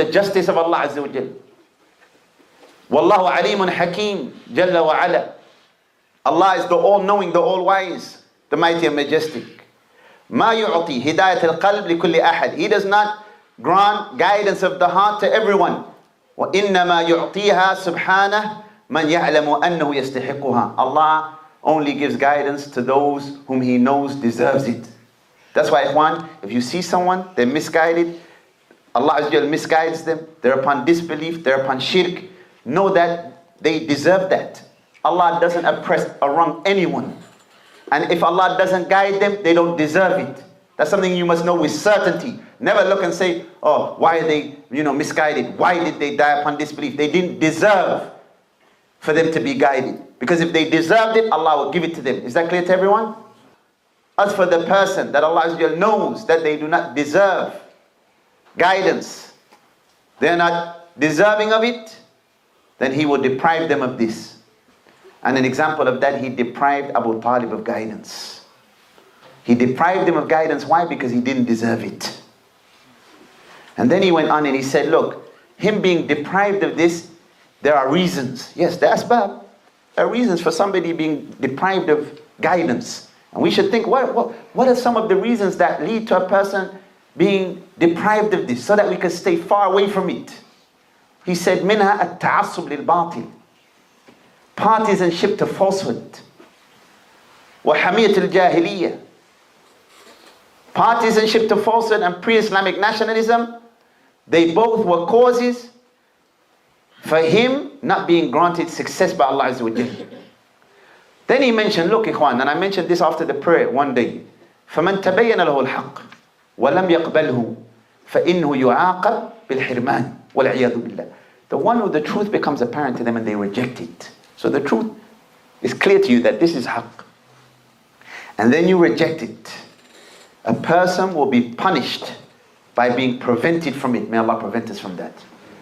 the justice of Allah Azza wa Jal. Wallahu alimun hakim, Jalla wa ala. Allah is the all-knowing, the all-wise, the mighty and majestic. Ma yu'ti hidayat al-qalb li kulli ahad. He does not grant guidance of the heart to everyone. Wa innama yu'tiha subhanah man ya'lamu annahu yastahiquha. Allah only gives guidance to those whom He knows deserves it. That's why, ikhwan, if you see someone, they're misguided, Allah Azza wa Jal misguides them, they're upon disbelief, they're upon shirk, know that they deserve that. Allah doesn't oppress or wrong anyone. And if Allah doesn't guide them, they don't deserve it. That's something you must know with certainty. Never look and say, oh, why are they, misguided? Why did they die upon disbelief? They didn't deserve for them to be guided. Because if they deserved it, Allah will give it to them. Is that clear to everyone? As for the person that Allah Azza wa Jal knows that they do not deserve guidance, they are not deserving of it, then He will deprive them of this. And an example of that, He deprived Abu Talib of guidance. He deprived him of guidance. Why? Because he didn't deserve it. And then he went on and he said, look, him being deprived of this, there are reasons. Yes, there are reasons for somebody being deprived of guidance. And we should think, what are some of the reasons that lead to a person being deprived of this, so that we can stay far away from it? He said, minha at-ta'assub lil-batil, partisanship to falsehood, wa hamiyat al-jahiliyyah, partisanship to falsehood and pre-Islamic nationalism. They both were causes for him not being granted success by Allah Azza wa Jalla. Then he mentioned, look, ikhwan, and I mentioned this after the prayer one day, فَمَنْ تَبَيَّنَ لَهُ الْحَقِّ وَلَمْ يَقْبَلْهُ فَإِنَّهُ يُعَاقَبْ بِالْحِرْمَانِ وَالْعِيَاذُ بِاللَّهِ. The one who the truth becomes apparent to them and they reject it. So the truth is clear to you that this is haqq, and then you reject it. A person will be punished by being prevented from it. May Allah prevent us from that.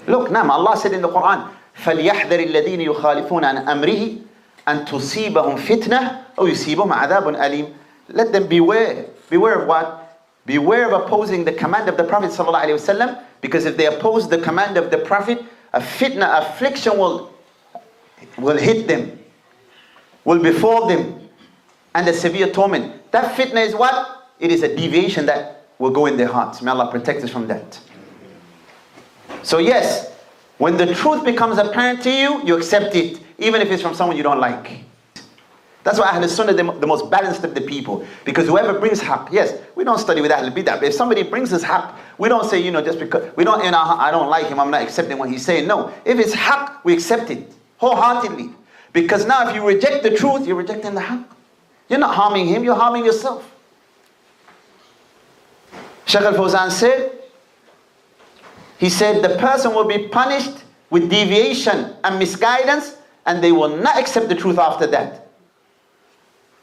Look, Allah said in the Quran, فَلْيَحْذَرِ الَّذِينَ يُخَالِفُونَ عَنْ أَمْرِهِ أَنْ تُصِيبَهُمْ فِتْنَةٌ أَوْ يُصِيبَهُمْ عَذَابٌ أَلِيمٌ. Let them beware. Beware of what? Beware of opposing the command of the Prophet ﷺ, because if they oppose the command of the Prophet, a fitna, affliction will hit them, will befall them, and a severe torment. That fitna is what? It is a deviation that will go in their hearts. May Allah protect us from that. So yes, when the truth becomes apparent to you, you accept it, even if it's from someone you don't like. That's why Ahl Sunnah the most balanced of the people. Because whoever brings haqq, yes, we don't study with Ahl Bidah. But if somebody brings us haqq, we don't say, just because, we don't, I don't like him, I'm not accepting what he's saying. No, if it's haqq, we accept it wholeheartedly. Because now if you reject the truth, you're rejecting the haqq. You're not harming him, you're harming yourself. Shaykh Al-Fawzan said, he said, the person will be punished with deviation and misguidance, and they will not accept the truth after that.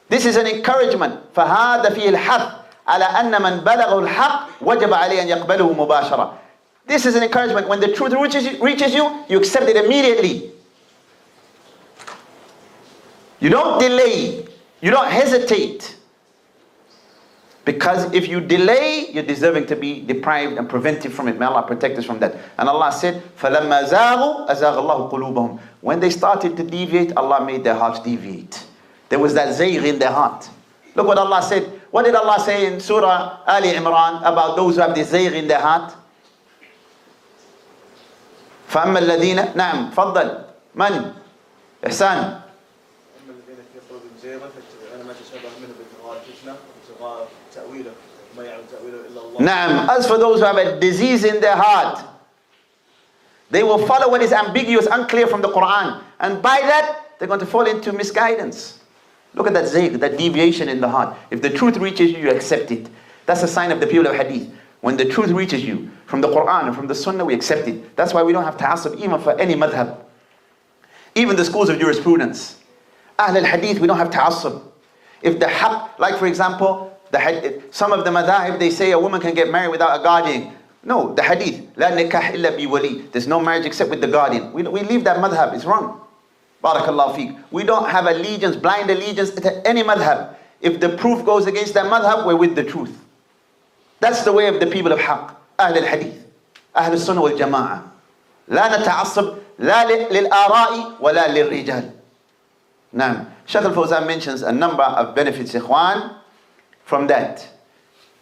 This is an encouragement. فَهَذَا فِيهِ الْحَث عَلَى أَنَّ مَنْ بَلَغُ الْحَقِّ وَجَبَ عَلَيْهِ أَنْ يَقْبَلُهُ مُبَاشَرًا. This is an encouragement. When the truth reaches you, you accept it immediately. You don't delay. You don't hesitate. Because if you delay, you're deserving to be deprived and prevented from it. May Allah protect us from that. And Allah said, فَلَمَّا زَاغُوا أَزَاغَ اللَّهُ قُلُوبَهُم. When they started to deviate, Allah made their hearts deviate. There was that zayg in their heart. Look what Allah said. What did Allah say in Surah Ali Imran about those who have the zayg in their heart? فَأَمَّا الَّذِينَ نعم فضل من إحسان نعم. As for those who have a disease in their heart, they will follow what is ambiguous, unclear from the Quran, and by that they're going to fall into misguidance. Look at that zayg, that deviation in the heart. If the truth reaches you, you accept it. That's a sign of the people of hadith. When the truth reaches you from the Quran and from the Sunnah, we accept it. That's why we don't have ta'assub even for any madhab. Even the schools of jurisprudence. Ahl al-hadith, we don't have ta'assub. If the haqq, like for example, some of the madhahib, they say a woman can get married without a guardian. No, the hadith, la nikah illa bi wali. There's no marriage except with the guardian. We leave that madhab, it's wrong. Barakallahu feek. We don't have allegiance, blind allegiance to any madhab. If the proof goes against that madhab, we're with the truth. That's the way of the people of haqq, Ahl al-hadith. أهل السنة والجماعة لا نتعصب لا للآراء ولا للرجال. Now, Shaykh al-Fawzan mentions a number of benefits, ikhwan, from that.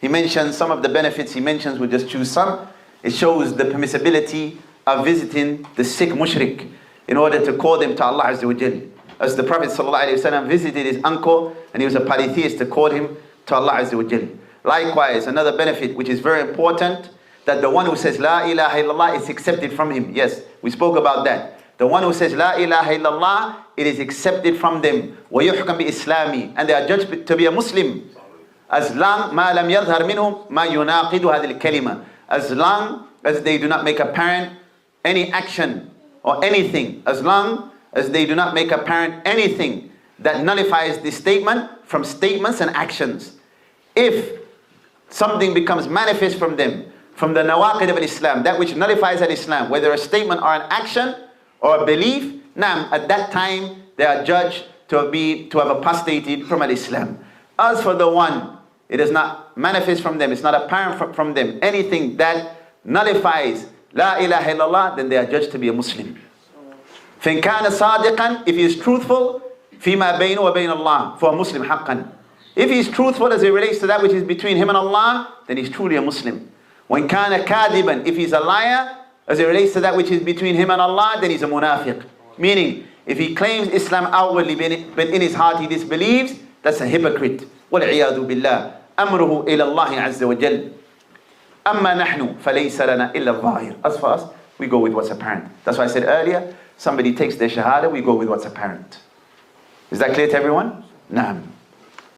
He mentions some of the benefits, he mentions, we'll just choose some. It shows the permissibility of visiting the sick mushrik in order to call them to Allah Azza wa Jal. As the Prophet ﷺ visited his uncle and he was a polytheist, to call him to Allah Azza wa Jal. Likewise, another benefit which is very important, that the one who says La ilaha illallah is accepted from him. Yes, we spoke about that. The one who says La ilaha illallah, it is accepted from them. وَيُحْكَمْ بِإِسْلَامِ, and they are judged to be a Muslim. As long مَا لَمْ يَظْهَرْ مِنْهُمْ مَا يُنَاقِدُ هَذِه الْكَلِمَةِ, as long as they do not make apparent any action or anything, as long as they do not make apparent anything that nullifies this statement from statements and actions. If something becomes manifest from them, from the nawaqid of Islam, that which nullifies al-Islam, whether a statement or an action or a belief, at that time they are judged to have apostated from al-Islam. As for the one, it is not manifest from them, it's not apparent from them anything that nullifies La ilaha illallah, then they are judged to be a Muslim. فَإِنْ كَانَ صَادِقًا, if he is truthful, فِيمَا بَيْنُ وَبَيْنَ اللَّهِ, for a Muslim حَقًّا. If he is truthful as it relates to that which is between him and Allah, then he's truly a Muslim. وَإِنْ كَانَ كَاذِبًا, if he's a liar as it relates to that which is between him and Allah, then he's a munafiq. Meaning, if he claims Islam outwardly, but in his heart he disbelieves, that's a hypocrite. وَالْعِيَاذُ بِاللَّهِ أَمْرُهُ إِلَى اللَّهِ عَزَّ وَجَلَّ. أَمَّا نَحْنُ فَلَيْسَ لَنَا إِلَّا الظَّاهِرُ. As for us, we go with what's apparent. That's why I said earlier, somebody takes their shahada, we go with what's apparent. Is that clear to everyone? Naam.